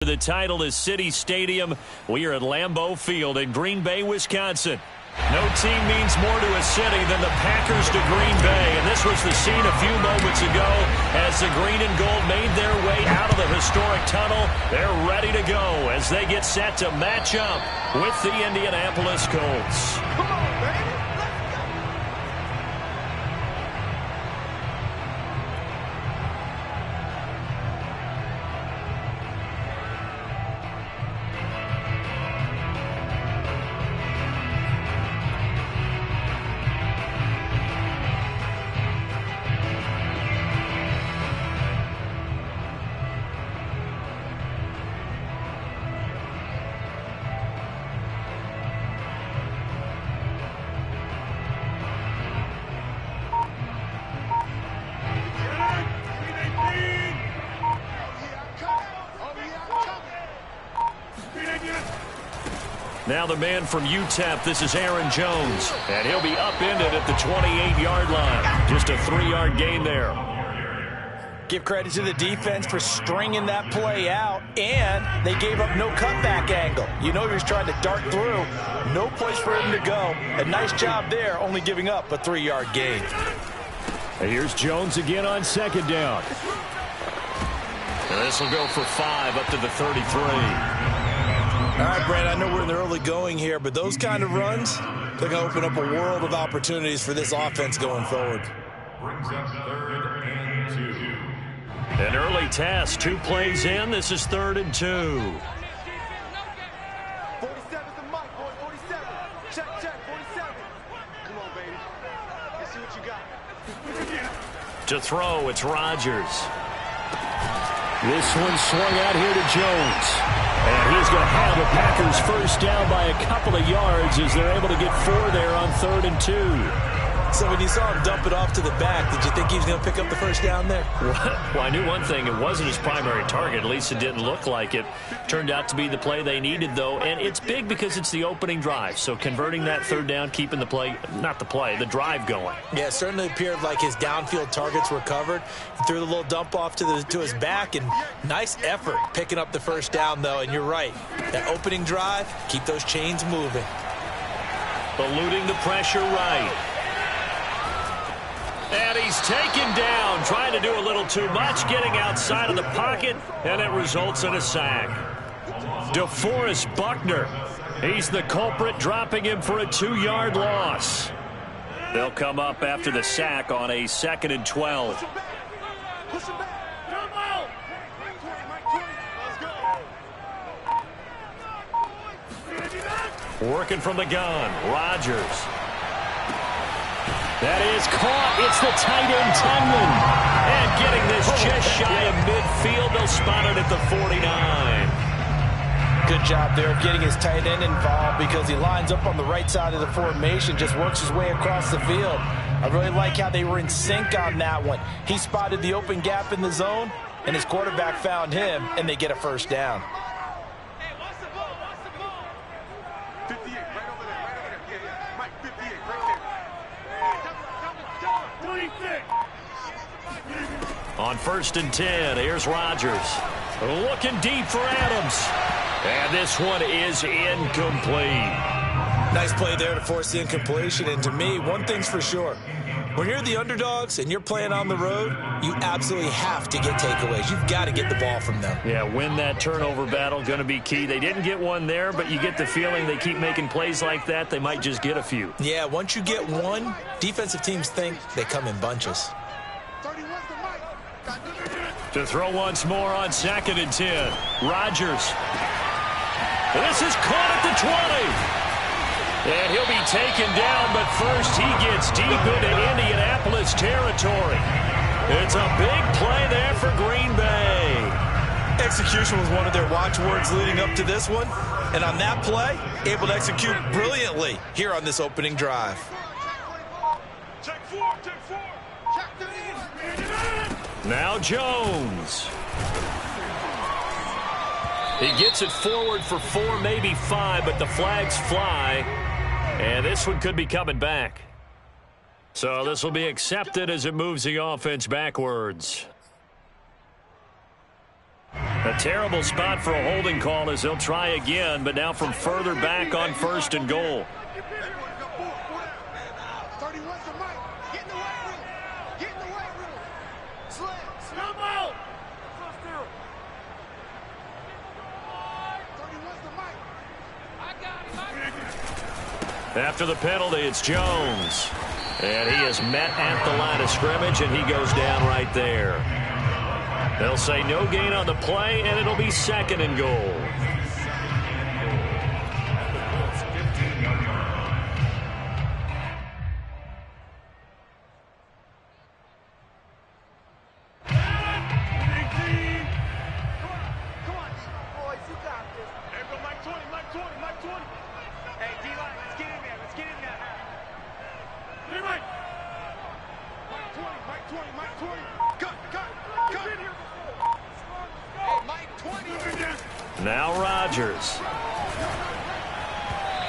The title is City Stadium. We are at Lambeau Field in Green Bay, Wisconsin. No team means more to a city than the Packers to Green Bay. And this was the scene a few moments ago as the green and gold made their way out of the historic tunnel. They're ready to go as they get set to match up with the Indianapolis Colts. Come on, baby. Now the man from UTEP, this is Aaron Jones, and he'll be upended at the 28-yard line. Just a 3-yard gain there. Give credit to the defense for stringing that play out, and they gave up no cutback angle. You know he was trying to dart through. No place for him to go. A nice job there, only giving up a 3-yard gain. And here's Jones again on second down. And this will go for 5 up to the 33. All right, Brad, I know we're in the early going here, but those kind of runs, they're going to open up a world of opportunities for this offense going forward. Brings up 3rd and 2. An early test, 2 plays in. This is 3rd and 2. 47's the mic, boy, 47. Check, 47. Come on, baby. Let's see what you got. To throw, it's Rodgers. This one swung out here to Jones. And he's going to have the Packers first down by a couple of yards as they're able to get 4 there on 3rd and 2. So when you saw him dump it off to the back, did you think he was going to pick up the first down there? Well, I knew one thing. It wasn't his primary target. At least it didn't look like it. Turned out to be the play they needed, though. And it's big because it's the opening drive. So converting that 3rd down, keeping the play, not the play, the drive going. Yeah, it certainly appeared like his downfield targets were covered. He threw the little dump off to his back, and nice effort picking up the first down, though. And you're right. That opening drive, keep those chains moving. Eluding the pressure right. And he's taken down, trying to do a little too much, getting outside of the pocket, and it results in a sack. DeForest Buckner, he's the culprit, dropping him for a 2-yard loss. They'll come up after the sack on a 2nd and 12. Working from the gun, Rodgers. That is caught. It's the tight end, Tenman. And getting this just shy of midfield. They'll spot it at the 49. Good job there of getting his tight end involved because he lines up on the right side of the formation, just works his way across the field. I really like how they were in sync on that one. He spotted the open gap in the zone, and his quarterback found him, and they get a first down. On 1st and 10, here's Rodgers. Looking deep for Adams. And this one is incomplete. Nice play there to force the incompletion. And to me, one thing's for sure. When you're the underdogs and you're playing on the road, you absolutely have to get takeaways. You've got to get the ball from them. Yeah, win that turnover battle, going to be key. They didn't get one there, but you get the feeling they keep making plays like that, they might just get a few. Yeah, once you get one, defensive teams think they come in bunches. To throw once more on 2nd and 10. Rodgers. This is caught at the 20. And he'll be taken down, but first he gets deep into Indianapolis territory. It's a big play there for Green Bay. Execution was one of their watchwords leading up to this one. And on that play, able to execute brilliantly here on this opening drive. Check 4, check 4. Check 3. Now Jones. He gets it forward for 4, maybe 5, but the flags fly. And this one could be coming back. So this will be accepted as it moves the offense backwards. A Terrible spot for a holding call as they'll try again, but now from further back on 1st and goal. After the penalty, it's Jones. And he is met at the line of scrimmage, and he goes down right there. They'll say no gain on the play, and it'll be 2nd and goal. Now Rodgers.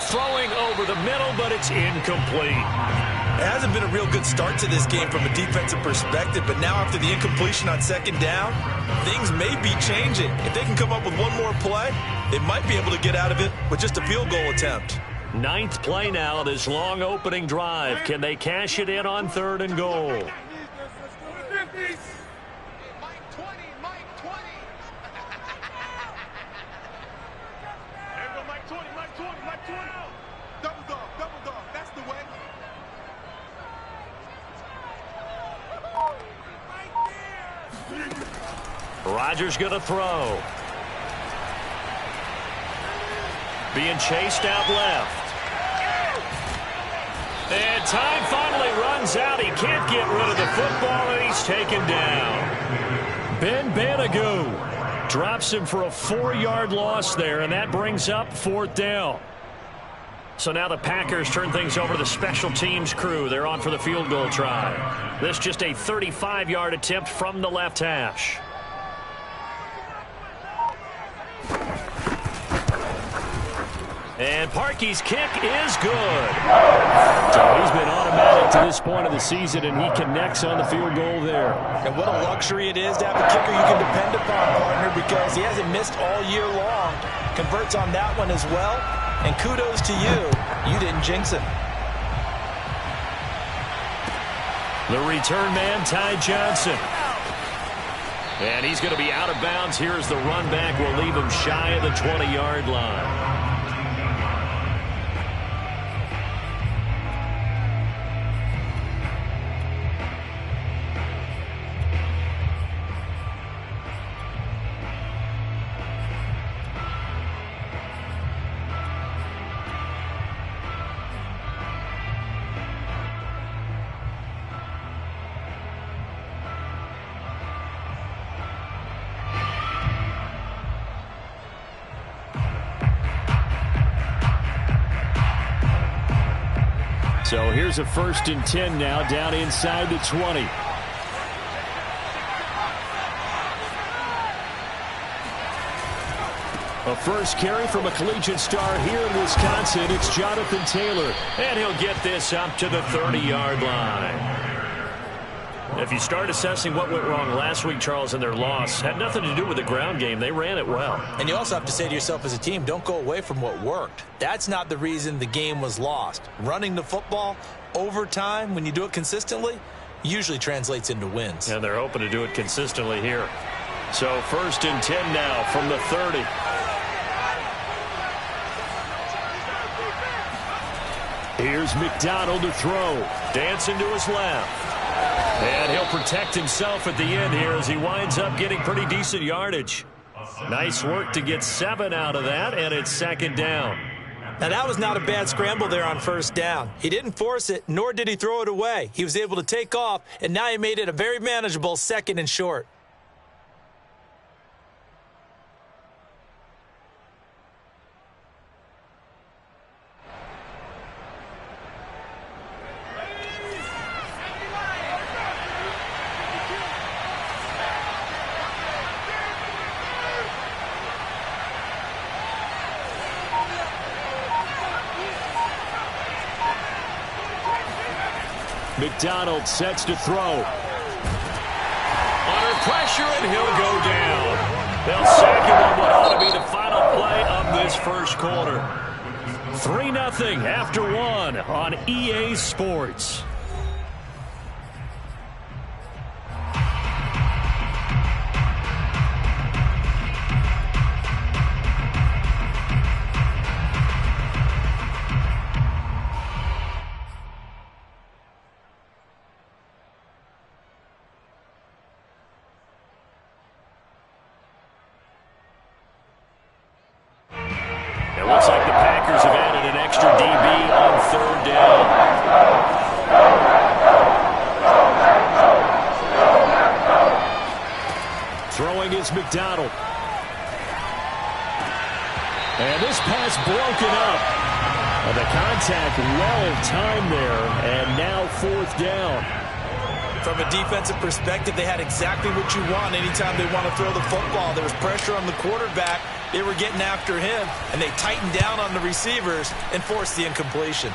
Throwing over the middle, but it's incomplete. It hasn't been a real good start to this game from a defensive perspective, but now after the incompletion on 2nd down, things may be changing. If they can come up with one more play, they might be able to get out of it with just a field goal attempt. 9th play now, this long opening drive. Can they cash it in on 3rd and goal? Rodgers going to throw. Being chased out left. And time finally runs out. He can't get rid of the football, and he's taken down. Ben Banogu drops him for a 4-yard loss there, and that brings up 4th down. So now the Packers turn things over to the special teams crew. They're on for the field goal try. This just a 35-yard attempt from the left hash. And Parkey's kick is good. So he's been automatic to this point of the season, and he connects on the field goal there. And what a luxury it is to have a kicker you can depend upon, partner, because he hasn't missed all year long. Converts on that one as well. And kudos to you. You didn't jinx him. The return man, Ty Johnson. And he's going to be out of bounds here as the run back will leave him shy of the 20-yard line. So here's a 1st and 10 now down inside the 20. A first carry from a collegiate star here in Wisconsin. It's Jonathan Taylor. And he'll get this up to the 30-yard line. If you start assessing what went wrong last week, Charles, in their loss, had nothing to do with the ground game. They ran it well. And you also have to say to yourself as a team, don't go away from what worked. That's not the reason the game was lost. Running the football over time, when you do it consistently, usually translates into wins. And they're hoping to do it consistently here. So 1st and 10 now from the 30. Here's McDonald to throw. Dancing to his left. And he'll protect himself at the end here as he winds up getting pretty decent yardage. Nice work to get 7 out of that, and it's 2nd down. Now, that was not a bad scramble there on 1st down. He didn't force it, nor did he throw it away. He was able to take off, and now he made it a very manageable 2nd and short. McDonald sets to throw. Under pressure, and he'll go down. They'll sack him on what ought to be the final play of this first quarter. 3-0 after 1 on EA Sports. It looks like the Packers have added an extra DB on 3rd down. Throwing is McDonald. And this pass broken up. And the contact well timed there, and now 4th down. From a defensive perspective, they had exactly what you want anytime they want to throw the football. There was pressure on the quarterback. They were getting after him, and they tightened down on the receivers and forced the incompletion.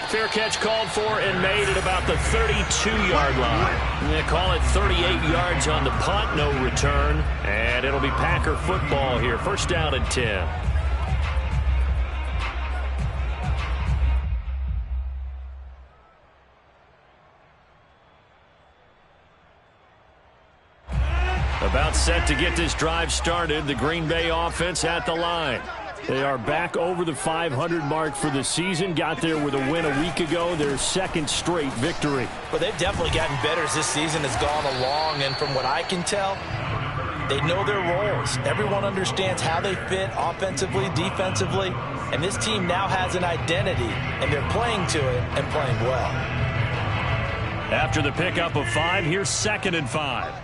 Fair catch called for and made at about the 32-yard line. They call it 38 yards on the punt, no return. And it'll be Packer football here. 1st down and 10. About set to get this drive started. The Green Bay offense at the line. They are back over the 500 mark for the season. Got there with a win a week ago. Their 2nd straight victory. But they've definitely gotten better as this season has gone along. And from what I can tell, they know their roles. Everyone understands how they fit offensively, defensively. And this team now has an identity. And they're playing to it and playing well. After the pickup of 5, here's 2nd and 5.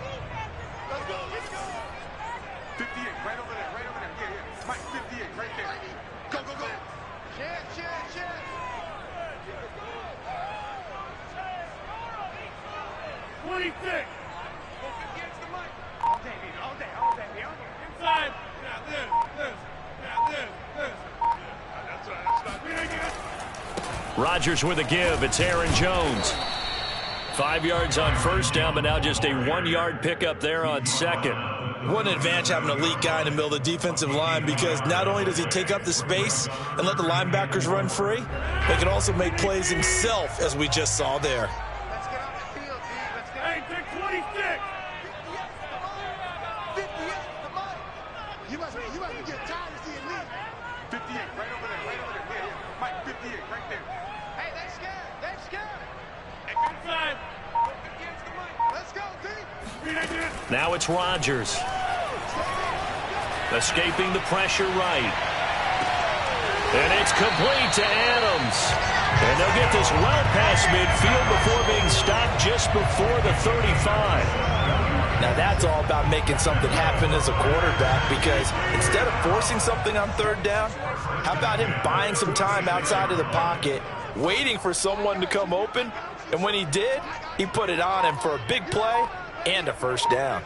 Rodgers with a give. It's Aaron Jones. 5 yards on 1st down, but now just a 1-yard pickup there on 2nd. What an advantage having an elite guy in the middle of the defensive line, because not only does he take up the space and let the linebackers run free, they can also make plays himself, as we just saw there. Let's get off the field, D. Let's get hey, take 26. 58, come on. You must be getting tired of seeing me. 58, right over there, right over there. Yeah. Mike, 58, right there. Hey, they scared. They scared. Hey, good side. Let's go, D. Now it's Rodgers. Escaping the pressure right. And it's complete to Adams. And they'll get this well past midfield before being stopped just before the 35. Now that's all about making something happen as a quarterback, because instead of forcing something on 3rd down, how about him buying some time outside of the pocket, waiting for someone to come open, and when he did, he put it on him for a big play and a 1st down.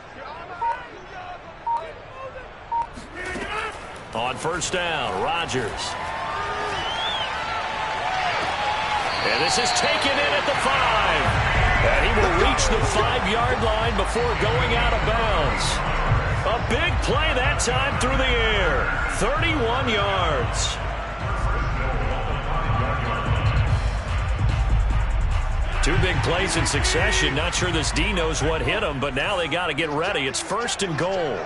On 1st down, Rodgers. And this is taken in at the 5. And he will reach the 5-yard line before going out of bounds. A big play that time through the air. 31 yards. Two big plays in succession. Not sure this D knows what hit him, but now they got to get ready. It's 1st and goal.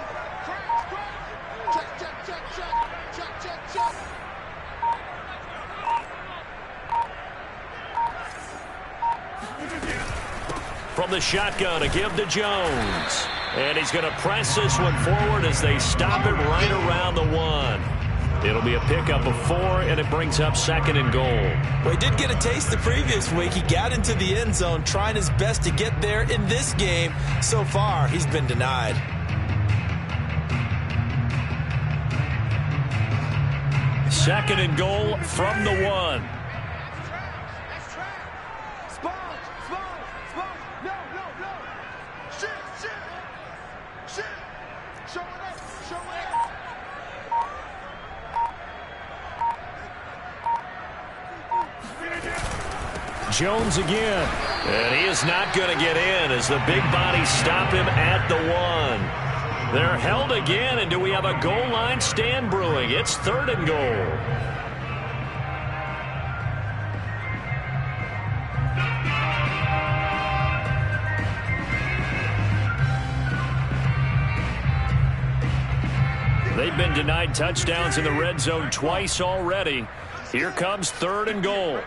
From the shotgun, a give to Jones. And he's going to press this one forward as they stop it right around the 1. It'll be a pickup of 4, and it brings up 2nd and goal. Well, he did get a taste the previous week. He got into the end zone, trying his best to get there in this game. So far, he's been denied. Second and goal from the 1. Jones again. And he is not going to get in as the big bodies stop him at the 1. They're held again, and do we have a goal line stand brewing? It's 3rd and goal. They've been denied touchdowns in the red zone twice already. Here comes 3rd and goal.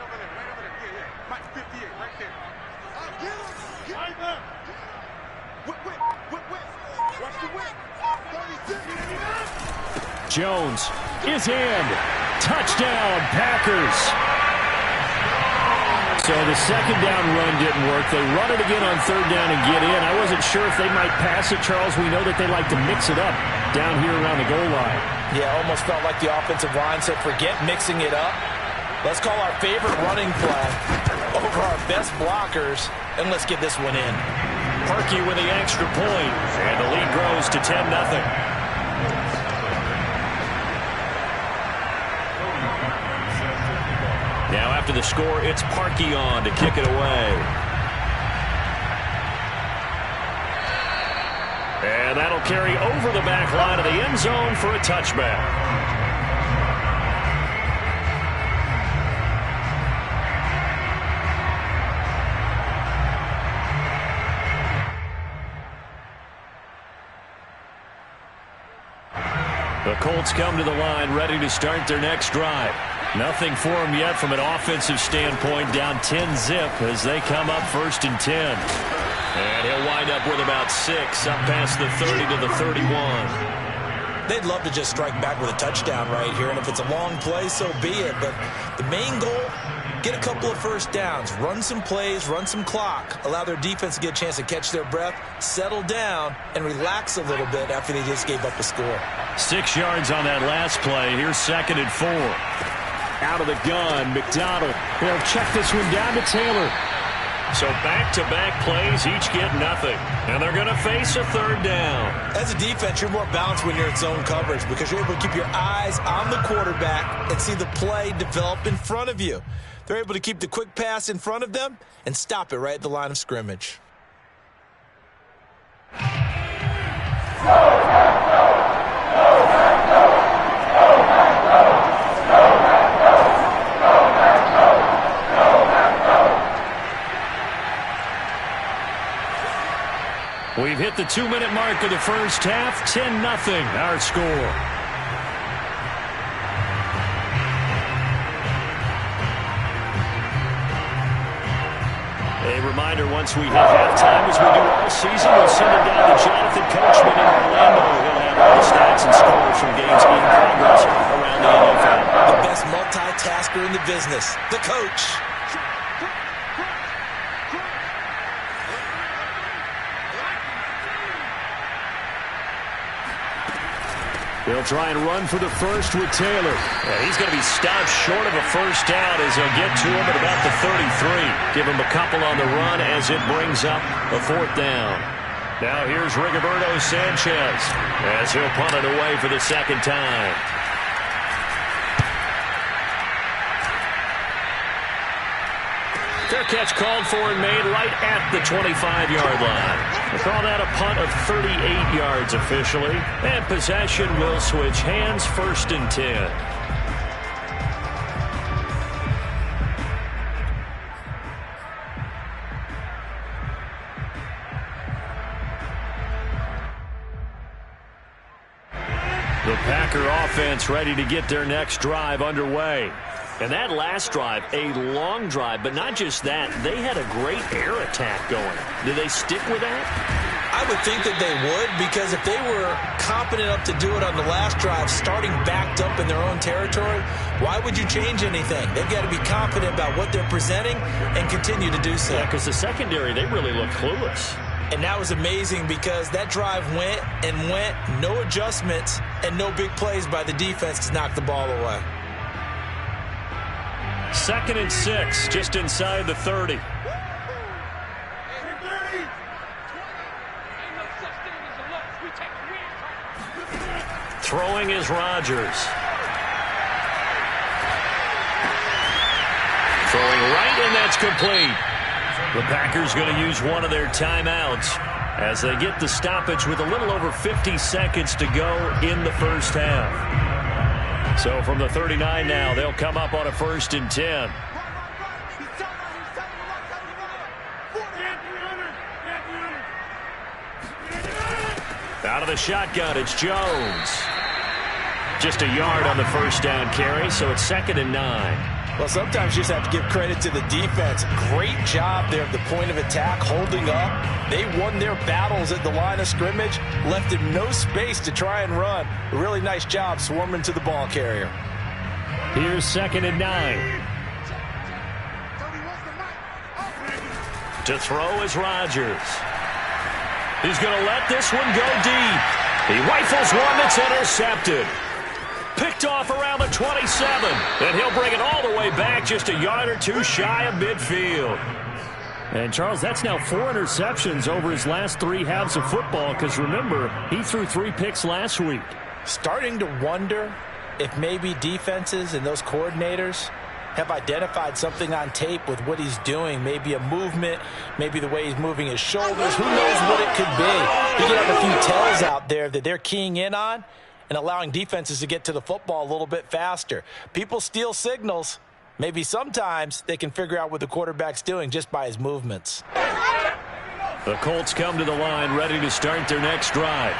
Jones is in. Touchdown, Packers. So the second down run didn't work. They run it again on 3rd down and get in. I wasn't sure if they might pass it, Charles. We know that they like to mix it up down here around the goal line. Yeah, almost felt like the offensive line said, forget mixing it up. Let's call our favorite running play over our best blockers, and let's get this one in. Parkey with the extra point, and the lead grows to 10-0. Now after the score, it's Parkey on to kick it away. And that'll carry over the back line of the end zone for a touchback. The Colts come to the line ready to start their next drive. Nothing for them yet from an offensive standpoint, down 10-zip as they come up 1st and 10. And he'll wind up with about 6 up past the 30 to the 31. They'd love to just strike back with a touchdown right here, and if it's a long play, so be it. But the main goal, get a couple of first downs, run some plays, run some clock, allow their defense to get a chance to catch their breath, settle down, and relax a little bit after they just gave up a score. 6 yards on that last play. Here's 2nd and 4. Out of the gun, McDonald. They'll check this one down to Taylor. So back-to-back plays, each get nothing. And they're going to face a 3rd down. As a defense, you're more balanced when you're in zone coverage because you're able to keep your eyes on the quarterback and see the play develop in front of you. They're able to keep the quick pass in front of them and stop it right at the line of scrimmage. We've hit the 2-minute mark of the first half. 10-0 our score. A reminder, once we hit halftime, as we do all season, we'll send it down to Jonathan Coachman in Orlando. He'll have all the stats and scores from games in progress around the NFL. The best multitasker in the business, the coach. They'll try and run for the first with Taylor. Yeah, he's going to be stopped short of a first down as he'll get to him at about the 33. Give him a couple on the run as it brings up a 4th down. Now here's Rigoberto Sanchez as he'll punt it away for the 2nd time. Fair catch called for and made right at the 25-yard line. We'll call that a punt of 38 yards officially. And possession will switch hands, 1st and 10. The Packer offense ready to get their next drive underway. And that last drive, a long drive, but not just that. They had a great air attack going. Do they stick with that? I would think that they would, because if they were competent enough to do it on the last drive, starting backed up in their own territory, why would you change anything? They've got to be confident about what they're presenting and continue to do so. Yeah, because the secondary, they really look clueless. And that was amazing because that drive went and went, no adjustments, and no big plays by the defense to knock the ball away. 2nd and 6, just inside the 30. Throwing is Rodgers. Throwing right, and that's complete. The Packers going to use one of their timeouts. as they get the stoppage with a little over 50 seconds to go in the first half. So from the 39 now, they'll come up on a 1st and 10. Out of the shotgun, it's Jones. Just a yard on the first down carry, so it's 2nd and 9. Well, sometimes you just have to give credit to the defense. Great job there at the point of attack, holding up. They won their battles at the line of scrimmage, left him no space to try and run. A really nice job swarming to the ball carrier. Here's 2nd and 9. To throw is Rodgers. He's going to let this one go deep. He rifles one that's intercepted. Picked off around the 27. And he'll bring it all the way back just a yard or two shy of midfield. And, Charles, that's now 4 interceptions over his last 3 halves of football because, remember, he threw 3 picks last week. Starting to wonder if maybe defenses and those coordinators have identified something on tape with what he's doing. Maybe a movement, maybe the way he's moving his shoulders. Who knows what it could be? You could have a few tells out there that they're keying in on and allowing defenses to get to the football a little bit faster. People steal signals. Maybe sometimes they can figure out what the quarterback's doing just by his movements. The Colts come to the line ready to start their next drive.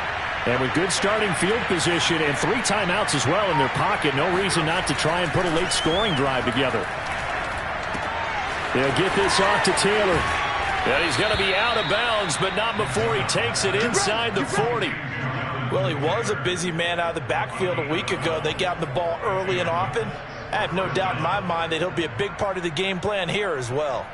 And with good starting field position and 3 timeouts as well in their pocket, no reason not to try and put a late scoring drive together. They'll get this off to Taylor. And he's going to be out of bounds, but not before he takes it inside the 40. Well, he was a busy man out of the backfield a week ago. They got him the ball early and often. I have no doubt in my mind that he'll be a big part of the game plan here as well.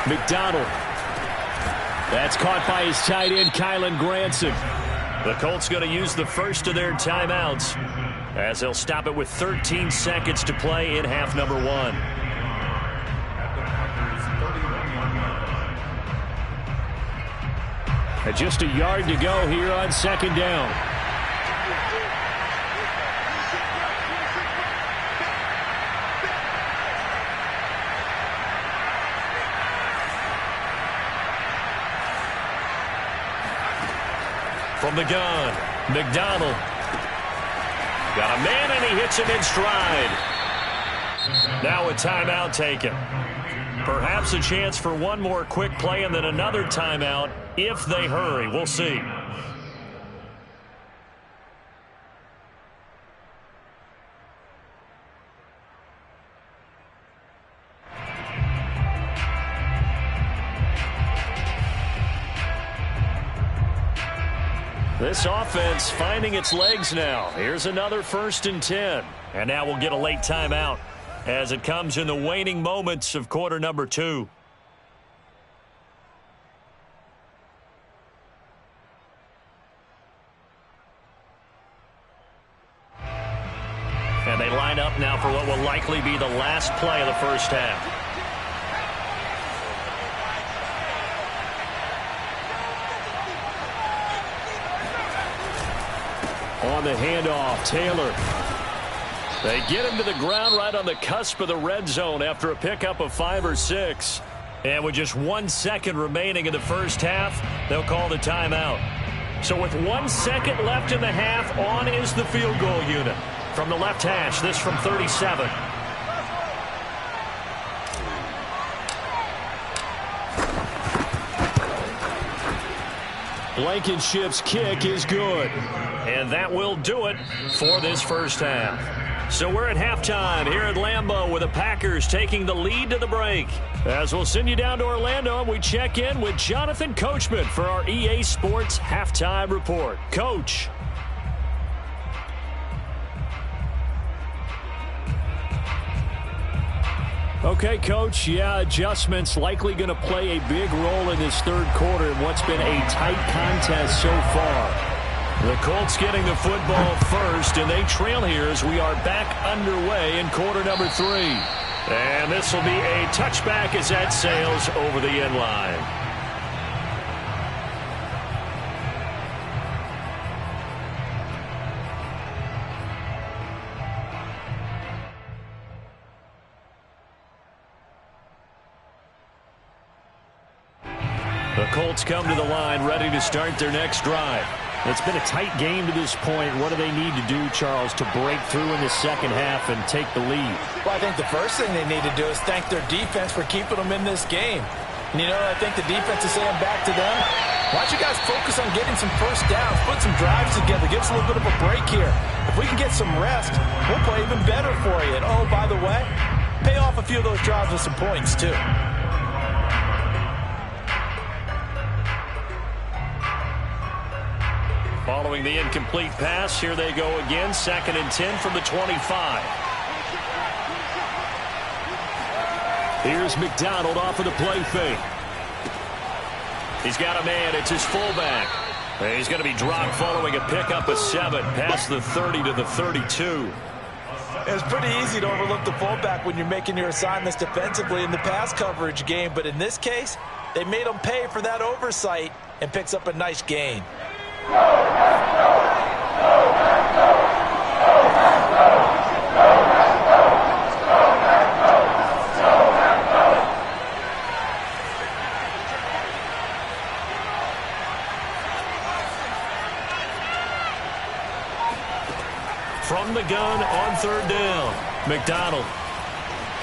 McDonald. That's caught by his tight end, Kylen Granson. The Colts going to use the first of their timeouts as they'll stop it with 13 seconds to play in half number 1. And just a yard to go here on 2nd down. From the gun, McDonald. Got a man, and he hits him in stride. Now a timeout taken. Perhaps a chance for one more quick play and then another timeout if they hurry. We'll see. This offense finding its legs now. Here's another 1st and 10. And now we'll get a late timeout as it comes in the waning moments of quarter number 2. And they line up now for what will likely be the last play of the first half. On the handoff, Taylor. They get him to the ground right on the cusp of the red zone after a pickup of 5 or 6. And with just 1 second remaining in the first half, they'll call the timeout. So with 1 second left in the half, on is the field goal unit. From the left hash, this from 37. Blankenship's kick is good. And that will do it for this first half. So we're at halftime here at Lambeau with the Packers taking the lead to the break. As we'll send you down to Orlando and we check in with Jonathan Coachman for our EA Sports Halftime Report. Coach. Okay, Coach, yeah, adjustments likely going to play a big role in this third quarter in what's been a tight contest so far. The Colts getting the football first, and they trail here as we are back underway in quarter number 3. And this will be a touchback as that sails over the end line. The Colts come to the line ready to start their next drive. It's been a tight game to this point. What do they need to do, Charles, to break through in the second half and take the lead? Well, I think the first thing they need to do is thank their defense for keeping them in this game. And, you know, I think the defense is saying back to them, why don't you guys focus on getting some first downs, put some drives together, give us a little bit of a break here. If we can get some rest, we'll play even better for you. And, oh, by the way, pay off a few of those drives with some points, too. Following the incomplete pass, here they go again. 2nd and 10 from the 25. Here's McDonald off of the play fake. He's got a man. It's his fullback. He's going to be dropped following a pickup of 7 past the 30 to the 32. It's pretty easy to overlook the fullback when you're making your assignments defensively in the pass coverage game. But in this case, they made him pay for that oversight and picks up a nice gain. From the gun on 3rd down, McDonald.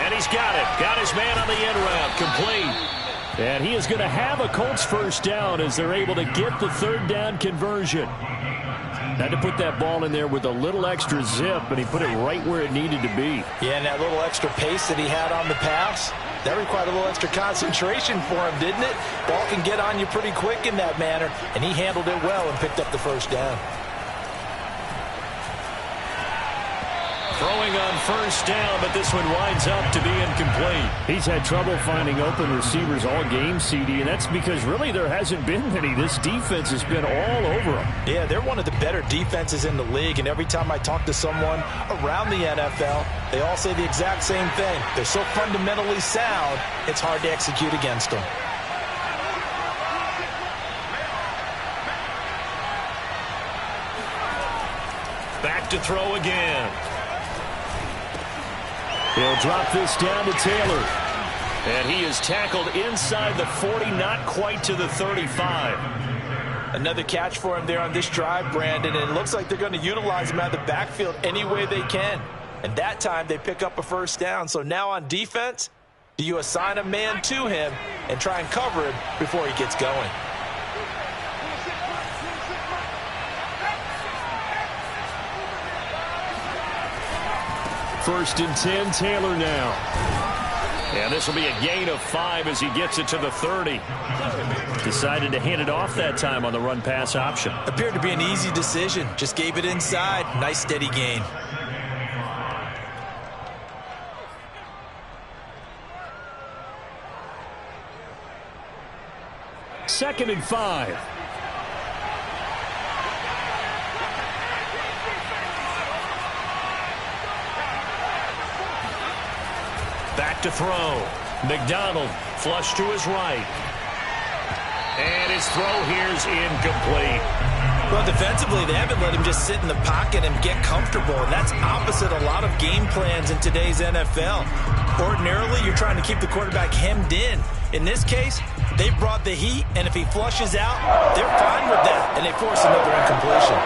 And he's got it. Got his man on the end route. Complete. And he is going to have a Colts first down as they're able to get the 3rd down conversion. Had to put that ball in there with a little extra zip, and he put it right where it needed to be. Yeah, and that little extra pace that he had on the pass, that required a little extra concentration for him, didn't it? Ball can get on you pretty quick in that manner, and he handled it well and picked up the first down. Throwing on 1st down, but this one winds up to be incomplete. He's had trouble finding open receivers all game, CD, and that's because really there hasn't been many. This defense has been all over them. Yeah, they're one of the better defenses in the league, and every time I talk to someone around the NFL, they all say the exact same thing. They're so fundamentally sound, it's hard to execute against them. Back to throw again. He'll drop this down to Taylor. And he is tackled inside the 40, not quite to the 35. Another catch for him there on this drive, Brandon, and it looks like they're going to utilize him out of the backfield any way they can. And that time they pick up a first down. So now on defense, do you assign a man to him and try and cover him before he gets going? 1st and 10, Taylor now. And this will be a gain of 5 as he gets it to the 30. Decided to hand it off that time on the run-pass option. Appeared to be an easy decision. Just gave it inside. Nice steady gain. Second and 5. Back to throw. McDonald flush to his right. And his throw here's incomplete. Well, defensively, they haven't let him just sit in the pocket and get comfortable, and that's opposite a lot of game plans in today's NFL. Ordinarily, you're trying to keep the quarterback hemmed in. In this case, they brought the heat, and if he flushes out, they're fine with that, and they force another incompletion.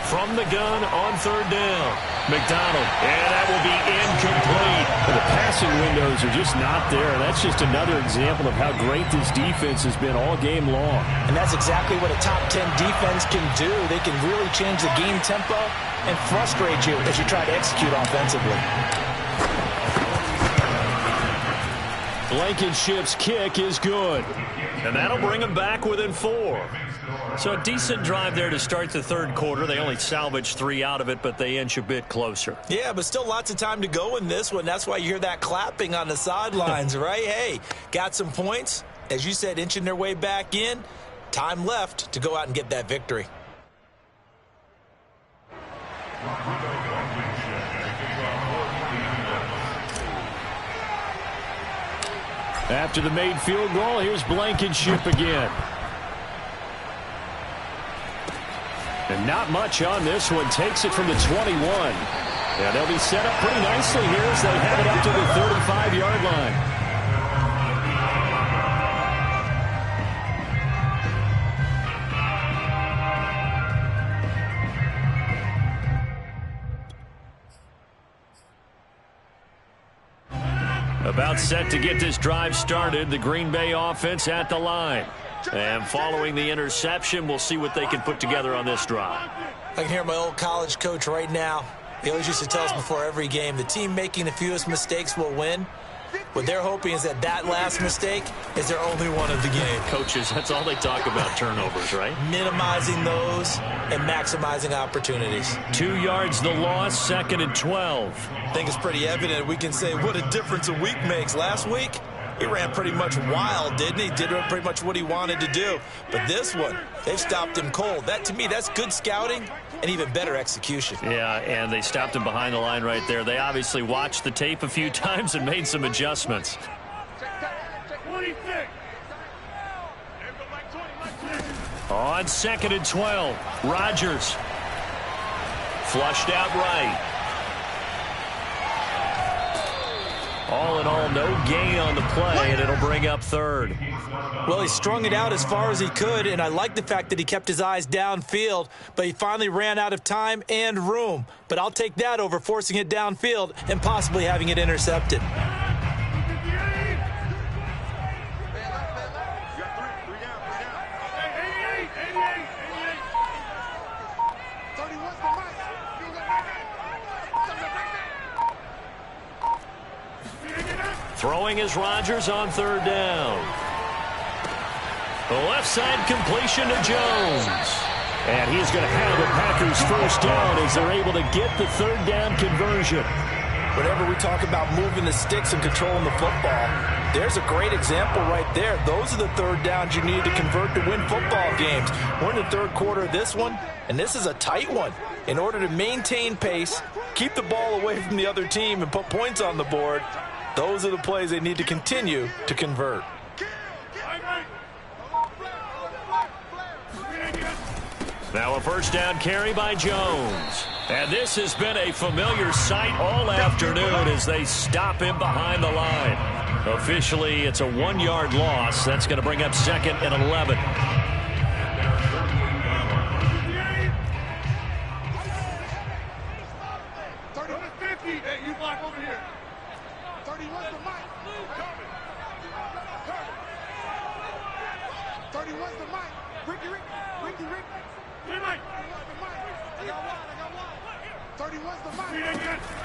From the gun on 3rd down. McDonald, and that will be incomplete. The passing windows are just not there. That's just another example of how great this defense has been all game long. And that's exactly what a top 10 defense can do. They can really change the game tempo and frustrate you as you try to execute offensively. Blankenship's kick is good. And that'll bring him back within 4. So a decent drive there to start the third quarter. They only salvaged 3 out of it, but they inch a bit closer. Yeah, but still lots of time to go in this one. That's why you hear that clapping on the sidelines, right? Hey, got some points. As you said, inching their way back in. Time left to go out and get that victory. After the made field goal, here's Blankenship again. And not much on this one. Takes it from the 21. And they'll be set up pretty nicely here as they have it up to the 35-yard line. About set to get this drive started. The Green Bay offense at the line. And following the interception, we'll see what they can put together on this drive. I can hear my old college coach right now. He always used to tell us before every game, the team making the fewest mistakes will win. What they're hoping is that that last mistake is their only one of the game. Coaches, that's all they talk about, turnovers, right? Minimizing those and maximizing opportunities. 2 yards the loss, 2nd and 12. I think it's pretty evident. We can say what a difference a week makes. Last week, he ran pretty much wild, didn't he? Did pretty much what he wanted to do. But this one, they've stopped him cold. That, to me, that's good scouting and even better execution. Yeah, and they stopped him behind the line right there. They obviously watched the tape a few times and made some adjustments. On 2nd and 12, Rodgers. Flushed out right. All in all, no gain on the play, and it'll bring up 3rd. Well, he strung it out as far as he could, and I like the fact that he kept his eyes downfield, but he finally ran out of time and room. But I'll take that over forcing it downfield and possibly having it intercepted. Throwing is Rodgers on 3rd down. The left side completion to Jones. And he's going to have the Packers first down as they're able to get the 3rd down conversion. Whenever we talk about moving the sticks and controlling the football, there's a great example right there. Those are the 3rd downs you need to convert to win football games. We're in the 3rd quarter of this one, and this is a tight one. In order to maintain pace, keep the ball away from the other team, and put points on the board, those are the plays they need to continue to convert. Now a first down carry by Jones. And this has been a familiar sight all afternoon as they stop him behind the line. Officially, it's a 1-yard loss. That's going to bring up 2nd and 11.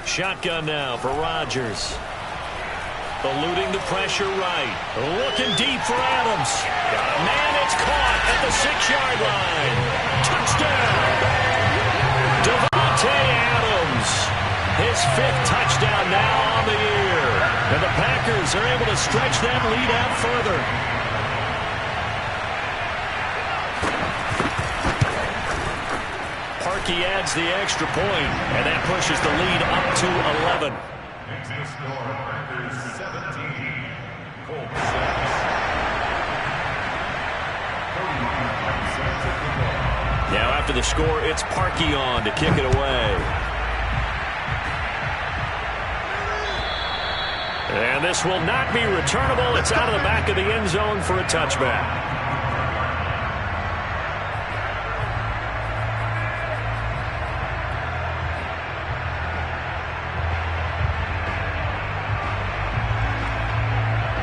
Shotgun now for Rodgers. Eluding the pressure right. Looking deep for Adams. Man, it's caught at the 6-yard line. Touchdown. Devontae Adams. His 5th touchdown now on the year. And the Packers are able to stretch that lead out further. Parkey adds the extra point, and that pushes the lead up to 11. Now after the score, it's Parkey on to kick it away. And this will not be returnable. It's out of the back of the end zone for a touchback.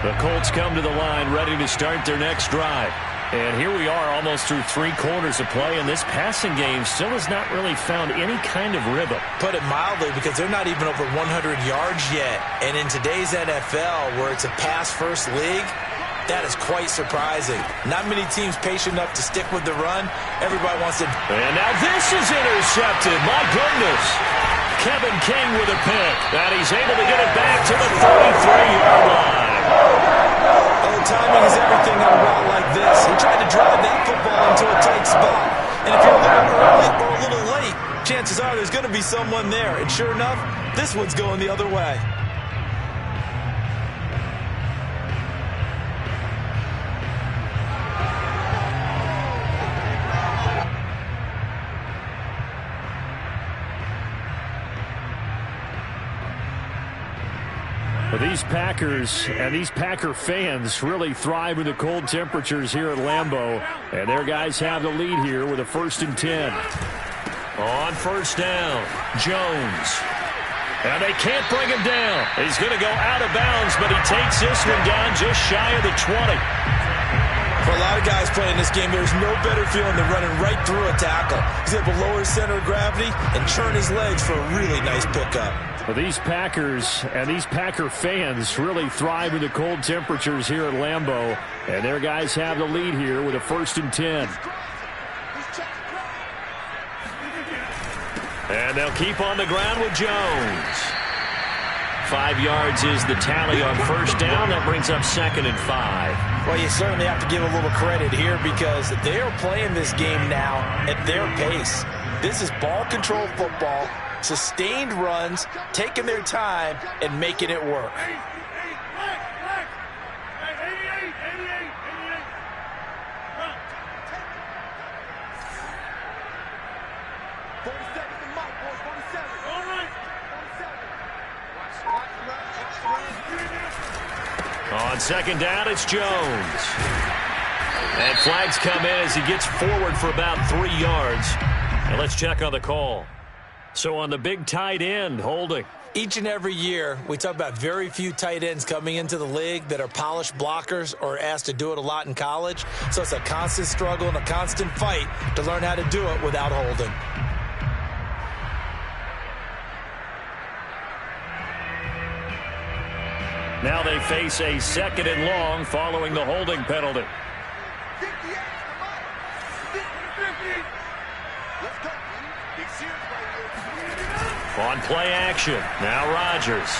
The Colts come to the line ready to start their next drive. And here we are almost through 3 quarters of play, and this passing game still has not really found any kind of rhythm. Put it mildly, because they're not even over 100 yards yet. And in today's NFL, where it's a pass-first league, That is quite surprising. Not many teams patient enough to stick with the run. Everybody wants to... And now this is intercepted. My goodness. Kevin King with a pick. And he's able to get it back to the 33-yard line. Oh, timing is everything on a route like this. He tried to drive that football into a tight spot. And if you're a little early or a little late, chances are there's going to be someone there. And sure enough, this one's going the other way. These Packers and these Packer fans really thrive in the cold temperatures here at Lambeau. And their guys have the lead here with a 1st and 10. On first down, Jones. And they can't bring him down. He's going to go out of bounds, but he takes this one down just shy of the 20. For a lot of guys playing this game, there's no better feeling than running right through a tackle. He's able to lower his center of gravity and churn his legs for a really nice pickup. Well, these Packers and these Packer fans really thrive in the cold temperatures here at Lambeau. And their guys have the lead here with a 1st and 10. And they'll keep on the ground with Jones. 5 yards is the tally on first down. That brings up 2nd and 5. Well, you certainly have to give a little credit here because they are playing this game now at their pace. This is ball control football, sustained runs, taking their time, and making it work. On 2nd down, it's Jones. And flags come in as he gets forward for about 3 yards. And let's check on the call. So on the big tight end, holding. Each and every year, we talk about very few tight ends coming into the league that are polished blockers or asked to do it a lot in college. So it's a constant struggle and a constant fight to learn how to do it without holding. Now they face a 2nd and long following the holding penalty. On play action, now Rodgers.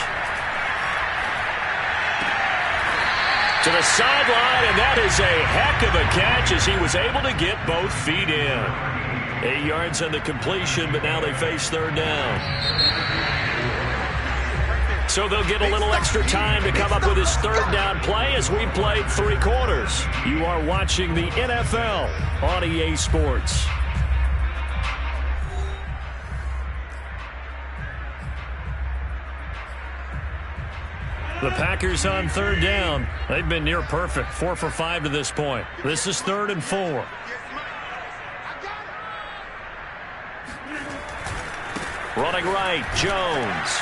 To the sideline, and that is a heck of a catch as he was able to get both feet in. 8 yards on the completion, but now they face 3rd down. So they'll get a little extra time to come up with his 3rd down play as we played 3 quarters. You are watching the NFL on EA Sports. The Packers on 3rd down. They've been near perfect, 4 for 5 to this point. This is 3rd and 4. Running right, Jones.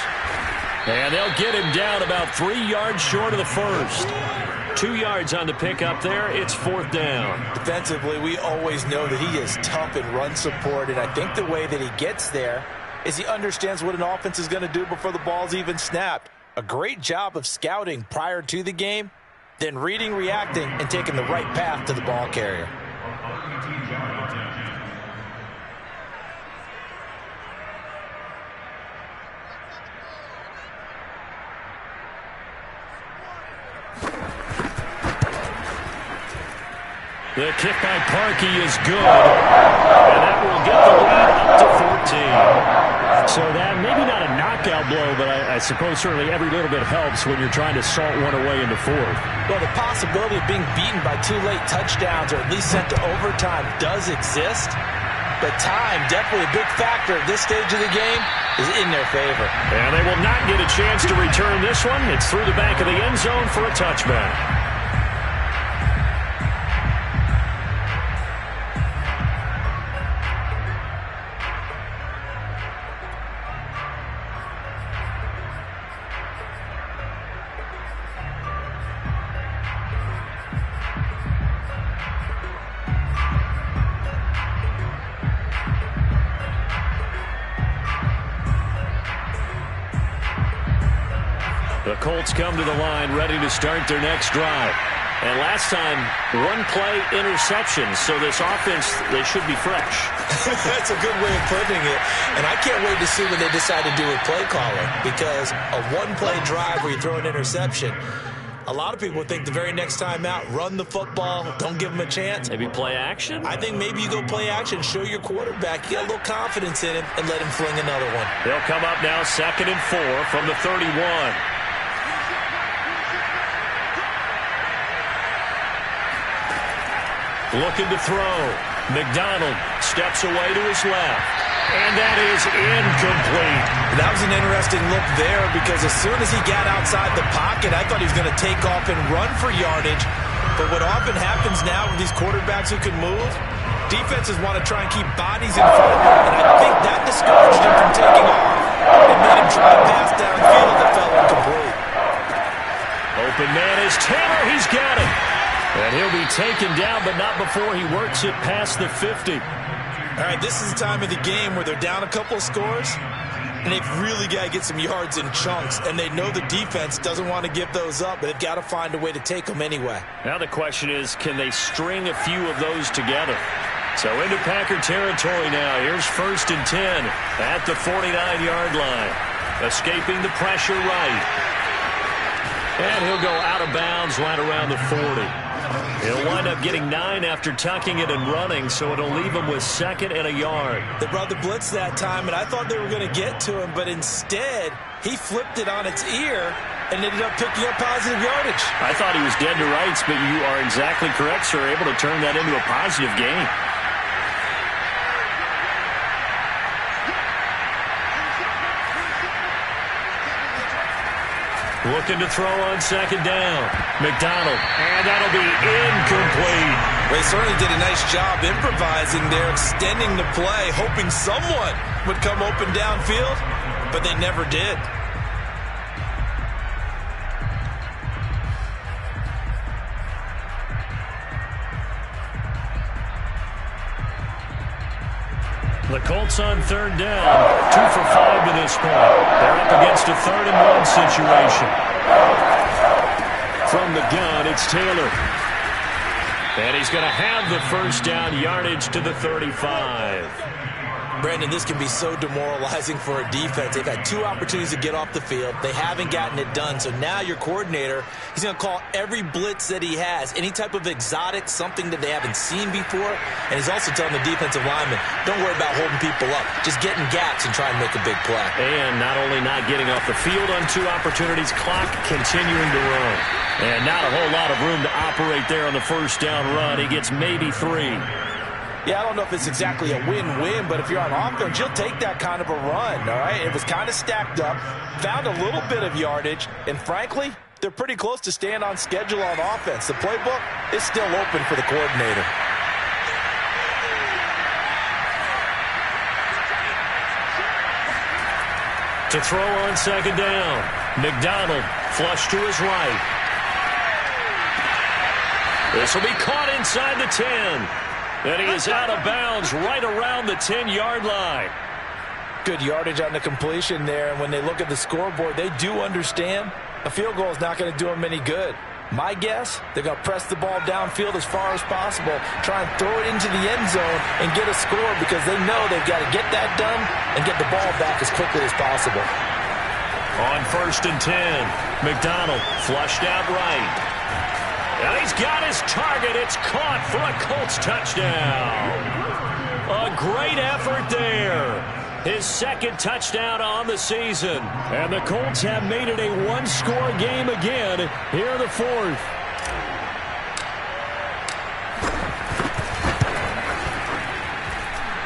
And they'll get him down about 3 yards short of the first. 2 yards on the pickup there. It's 4th down. Defensively, we always know that he is tough in run support, and I think the way that he gets there is he understands what an offense is going to do before the ball's even snapped. A great job of scouting prior to the game, then reading, reacting, and taking the right path to the ball carrier. The kick by Parkey is good, and that will get the lead up to 14. So that maybe not a knockout blow, but I suppose certainly every little bit helps when you're trying to salt one away in the 4th. Well, the possibility of being beaten by 2 late touchdowns or at least sent to overtime does exist, but time, definitely a big factor at this stage of the game, is in their favor. And they will not get a chance to return this one. It's through the back of the end zone for a touchback. The Colts come to the line ready to start their next drive. And last time, one play interception. So this offense, they should be fresh. That's a good way of putting it. And I can't wait to see what they decide to do with play calling, because a one-play drive where you throw an interception, a lot of people think the very next time out, run the football, don't give them a chance. Maybe play action? I think maybe you go play action, show your quarterback, you got a little confidence in him, and let him fling another one. They'll come up now 2nd and 4 from the 31. Looking to throw. McDonald steps away to his left. And that is incomplete. That was an interesting look there, because as soon as he got outside the pocket, I thought he was going to take off and run for yardage. But what often happens now with these quarterbacks who can move, defenses want to try and keep bodies in front of him, and I think that discouraged him from taking off and made him try to pass downfield that fell incomplete. Open man is Taylor. He's got it. And he'll be taken down, but not before he works it past the 50. All right, this is the time of the game where they're down a couple of scores, and they've really got to get some yards in chunks, and they know the defense doesn't want to give those up, but they've got to find a way to take them anyway. Now the question is, can they string a few of those together? So into Packer territory now. Here's 1st and 10 at the 49-yard line. Escaping the pressure right. And he'll go out of bounds right around the 40. He'll wind up getting 9 after tucking it and running, so it'll leave him with 2nd and a yard. They brought the blitz that time, and I thought they were going to get to him, but instead he flipped it on its ear and ended up picking up positive yardage. I thought he was dead to rights, but you are exactly correct, sir. Able to turn that into a positive gain. Looking to throw on 2nd down. McDonald. And that'll be incomplete. They certainly did a nice job improvising there, extending the play, hoping someone would come open downfield, but they never did. The Colts on 3rd down. 2 for 5 to this point. They're up against a 3rd and 1 situation. From the gun, it's Taylor. And he's going to have the 1st down, yardage to the 35. Brandon, this can be so demoralizing for a defense. They've had 2 opportunities to get off the field. They haven't gotten it done. So now your coordinator, he's going to call every blitz that he has, any type of exotic, something that they haven't seen before. And he's also telling the defensive lineman, don't worry about holding people up. Just get in gaps and try and make a big play. And not only not getting off the field on 2 opportunities, clock continuing to run. And not a whole lot of room to operate there on the 1st down run. He gets maybe 3. Yeah, I don't know if it's exactly a win-win, but if you're on offense, you'll take that kind of a run, all right? It was kind of stacked up, found a little bit of yardage, and frankly, they're pretty close to staying on schedule on offense. The playbook is still open for the coordinator. To throw on 2nd down, McDonald flush to his right. This will be caught inside the 10. And he is out of bounds right around the 10-yard line. Good yardage on the completion there. And when they look at the scoreboard, they do understand a field goal is not going to do them any good. My guess, they're going to press the ball downfield as far as possible, try and throw it into the end zone and get a score, because they know they've got to get that done and get the ball back as quickly as possible. On 1st and 10, McDonald flushed out right. And he's got his target. It's caught for a Colts touchdown. A great effort there. His 2nd touchdown on the season. And the Colts have made it a 1-score game again here in the 4th.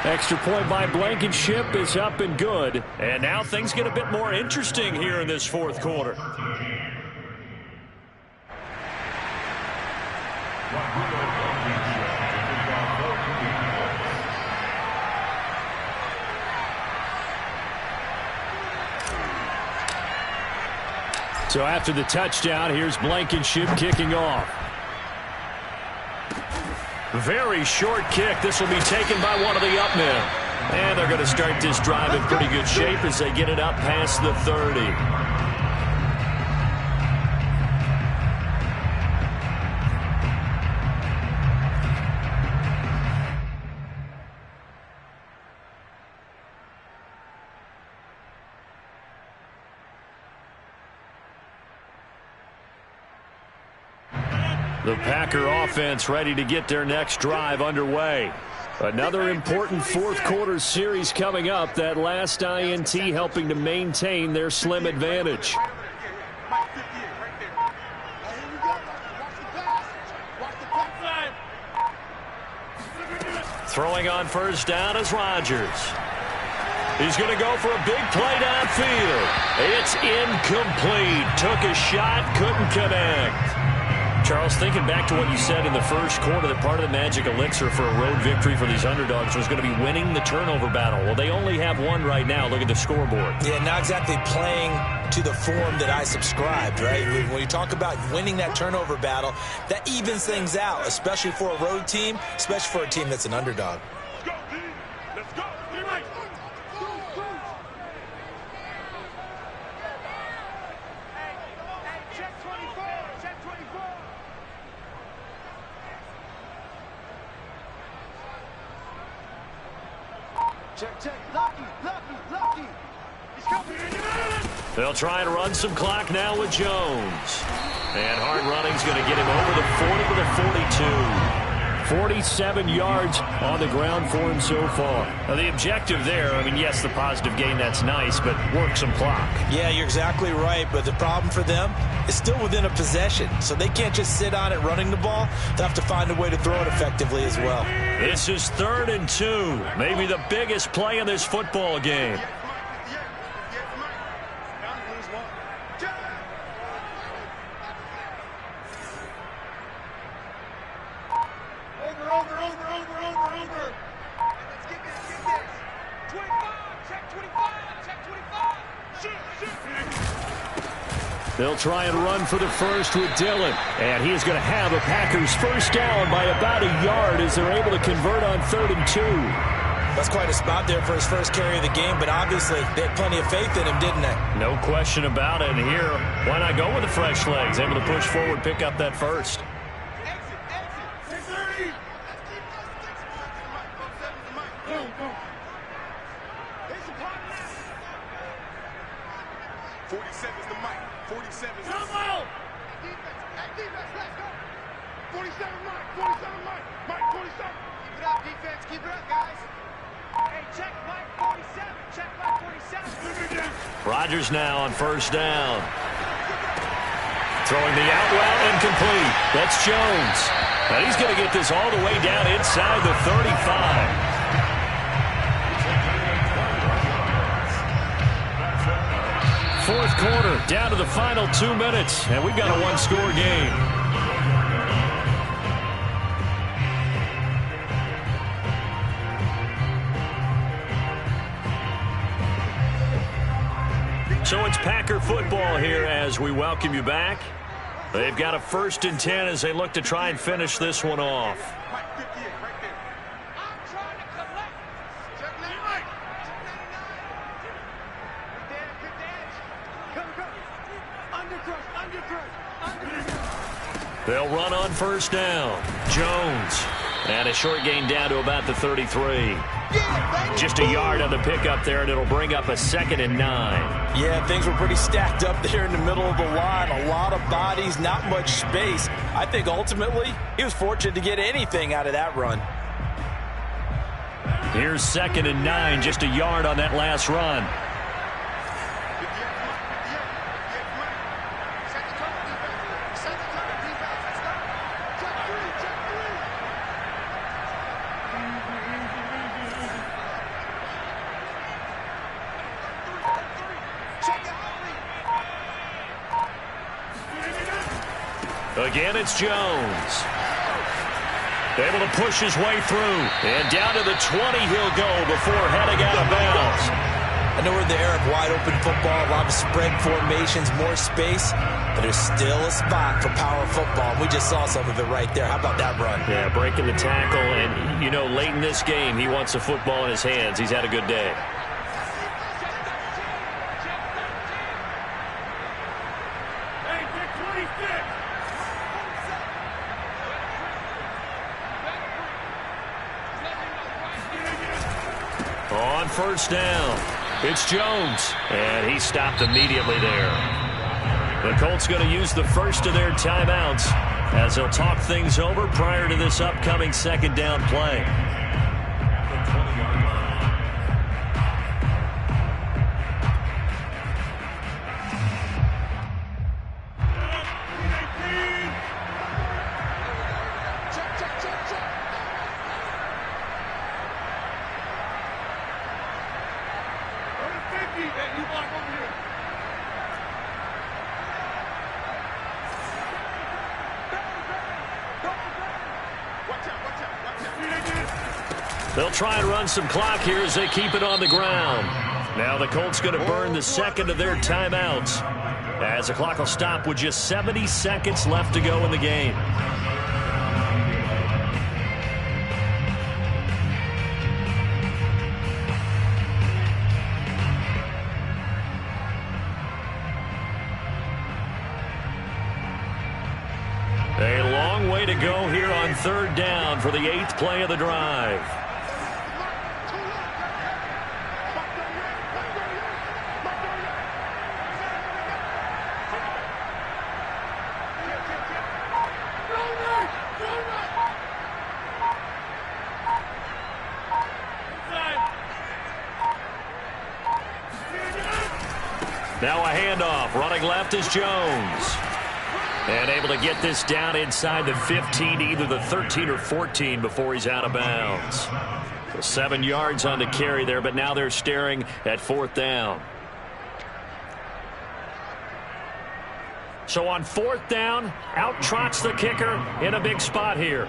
Extra point by Blankenship is up and good. And now things get a bit more interesting here in this 4th quarter. So after the touchdown, here's Blankenship kicking off. Very short kick. This will be taken by one of the up men. And they're going to start this drive in pretty good shape as they get it up past the 30. The Packer offense ready to get their next drive underway. Another important fourth-quarter series coming up. That last INT helping to maintain their slim advantage. Throwing on first down is Rodgers. He's going to go for a big play downfield. It's incomplete. Took a shot, couldn't connect. Charles, thinking back to what you said in the first quarter, that part of the magic elixir for a road victory for these underdogs was going to be winning the turnover battle. Well, they only have one right now. Look at the scoreboard. Yeah, not exactly playing to the form that I subscribed, right? When you talk about winning that turnover battle, that evens things out, especially for a road team, especially for a team that's an underdog. Let's go, D. Let's go. Check 24. Check 24. Check. Lucky. He's coming. They'll try and run some clock now with Jones. And hard running's going to get him over the 40 to the 42. 47 yards on the ground for him so far. Now, the objective there, I mean, yes, the positive gain, that's nice, but work some clock. Yeah, you're exactly right, but the problem for them is still within a possession, so they can't just sit on it running the ball. They'll have to find a way to throw it effectively as well. This is 3rd and 2, maybe the biggest play in this football game. Over. Let's get this. 25. Check 25. Shoot. They'll try and run for the first with Dillon. And he is going to have a Packers first down by about a yard as they're able to convert on 3rd and 2. That's quite a spot there for his first carry of the game, but obviously they had plenty of faith in him, didn't they? No question about it. And here, why not go with the fresh legs? Able to push forward, pick up that first. Exit. 630. 47's the mic. 47's the mic. Defense, let's go. 47 mic. Mike, 47. Keep it up, defense. Keep it up, guys. Hey, check Mike 47. Check Mike 47. Rodgers now on first down. Throwing the out route incomplete. That's Jones. Now he's going to get this all the way down inside the 35. Fourth quarter, down to the final 2 minutes, and we've got a one-score game. So it's Packer football here as we welcome you back. They've got a 1st and 10 as they look to try and finish this one off. Mike 58, right there. I'm trying to collect. Check 99. Good damage. Undercrush. They'll run on first down. Jones. And a short gain down to about the 33. Just a yard on the pickup there, and it'll bring up a 2nd and 9. Yeah, things were pretty stacked up there in the middle of the line. A lot of bodies, not much space. I think ultimately he was fortunate to get anything out of that run. Here's 2nd and 9, just a yard on that last run. Again, it's Jones. Able to push his way through. And down to the 20 he'll go before heading out of bounds. I know we're in the era of wide-open football, a lot of spread formations, more space, but there's still a spot for power football. We just saw some of it right there. How about that run? Yeah, breaking the tackle, and, you know, late in this game, he wants the football in his hands. He's had a good day. On first down, it's Jones, and he stopped immediately there. The Colts going to use the first of their timeouts as they'll talk things over prior to this upcoming second down play. They'll try and run some clock here as they keep it on the ground. Now the Colts going to burn the second of their timeouts as the clock will stop with just 70 seconds left to go in the game. A long way to go here on third down for the 8th play of the drive. Now a handoff. Running left is Jones. And able to get this down inside the 15, either the 13 or 14 before he's out of bounds. So 7 yards on the carry there, but now they're staring at 4th down. So on 4th down, out trots the kicker in a big spot here.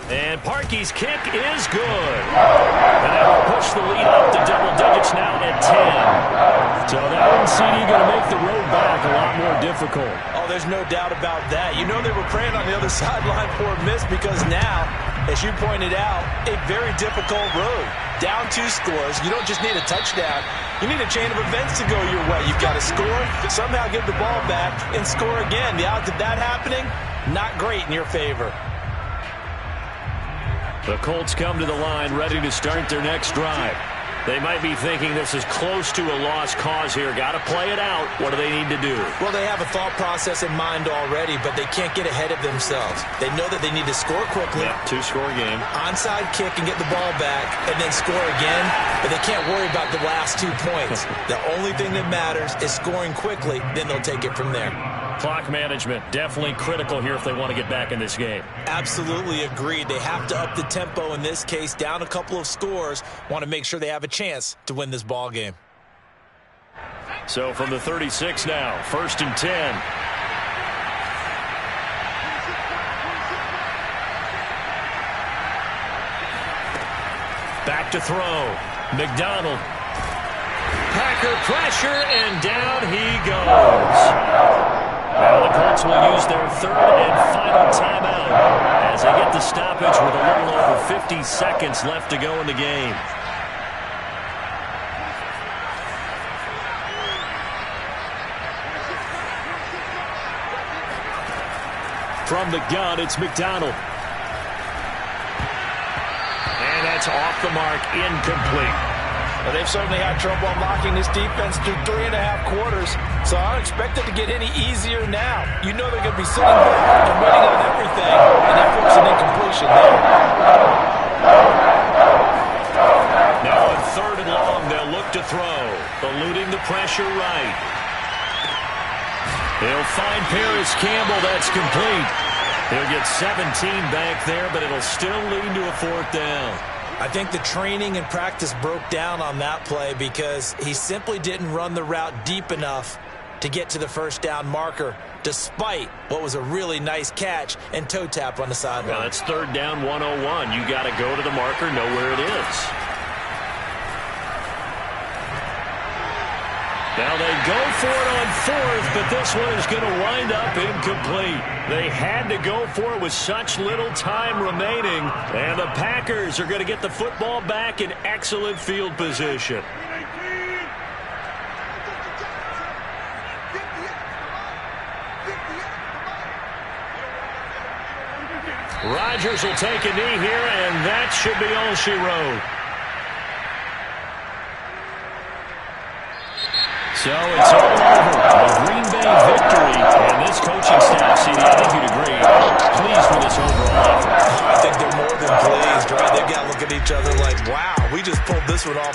And Parkey's kick is good. And that will push the lead up to double digits now at 10. So that one CD going to make the road back a lot more difficult. Oh, there's no doubt about that. You know they were praying on the other sideline for a miss because now, as you pointed out, a very difficult road. Down 2 scores. You don't just need a touchdown. You need a chain of events to go your way. You've got to score, somehow get the ball back, and score again. The odds of that happening, not great in your favor. The Colts come to the line ready to start their next drive. They might be thinking this is close to a lost cause here. Got to play it out. What do they need to do? Well, they have a thought process in mind already, but they can't get ahead of themselves. They know that they need to score quickly. Yeah, 2-score game. Onside kick and get the ball back and then score again, but they can't worry about the last 2 points. The only thing that matters is scoring quickly, then they'll take it from there. Clock management, definitely critical here if they want to get back in this game. Absolutely agreed. They have to up the tempo in this case, down a couple of scores. Want to make sure they have a chance to win this ball game. So from the 36 now, 1st and 10. Back to throw. McDonald. Packer pressure, and down he goes. Now the Colts will use their 3rd and final timeout as they get the stoppage with a little over 50 seconds left to go in the game. From the gun, it's McDonald. And that's off the mark, incomplete. Well, they've certainly had trouble unlocking this defense through 3.5 quarters, so I don't expect it to get any easier now. You know they're going to be sitting back and waiting on everything, and that forced an incompletion there. Now on 3rd and long, they'll look to throw, eluding the pressure right. They'll find Paris Campbell. That's complete. He'll get 17 back there, but it'll still lead to a 4th down. I think the training and practice broke down on that play because he simply didn't run the route deep enough to get to the 1st down marker, despite what was a really nice catch and toe tap on the sideline. Well, that's 3rd down 101. You got to go to the marker, know where it is. Now they go for it on 4th, but this one is going to wind up incomplete. They had to go for it with such little time remaining, and the Packers are going to get the football back in excellent field position. Rodgers will take a knee here, and that should be all she wrote. So it's all over. A Green Bay victory. And this coaching staff, CD, I think you'd agree, pleased with this overall effort. I think they're more than pleased, right? They've got to look at each other like, wow, we just pulled this one off